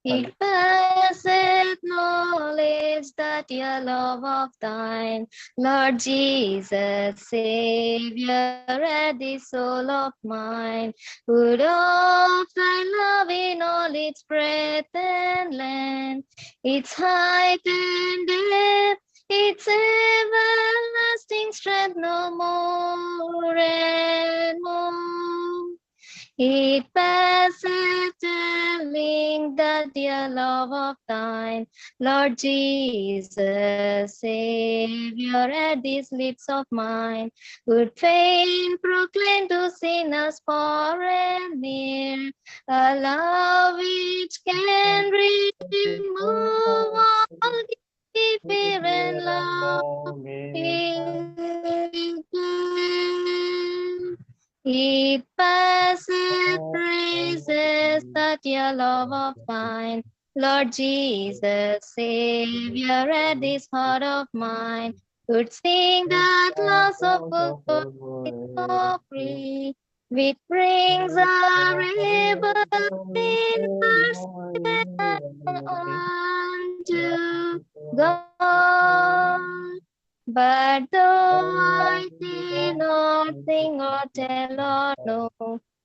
It passeth knowledge that your love of thine, Lord Jesus, Savior, at the soul of mine, would of thy love in all its breadth and length, its height and depth, its everlasting strength no more and more. It passeth telling that dear love of thine, Lord Jesus, Savior, at these lips of mine, would fain proclaim to sinners far and near, a love which can remove all the fear and longing. It passeth praises that your love of thine, Lord Jesus, Savior, at this heart of mine, could sing that loss of fulfillment so free, which brings a rebel sinners unto God. But though I cannot sing or tell or know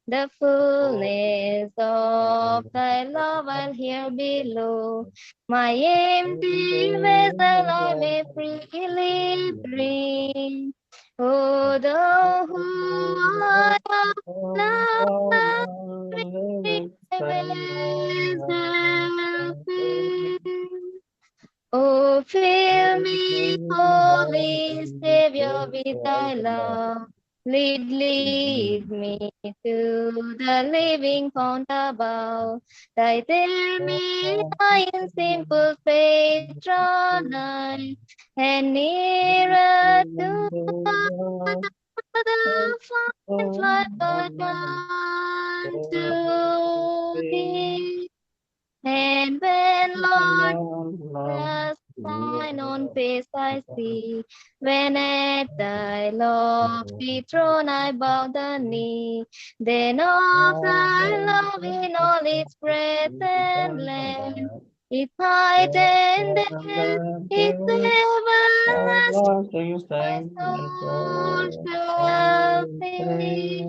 the fullness of thy love, I'll hear below. My empty vessel I may freely bring. Oh, thou who art now vessel fill. Oh, fill me, Holy Savior, with thy love. Lead me to the living fount above. Thy there may I in simple faith draw nigh, and nearer to the fount flood unto thee. And when, Lord, the thine own face I see, when at thy lofty throne I bow the knee, then of thy love in all its breadth and length, its height and depth, its everlasting my soul shall sing.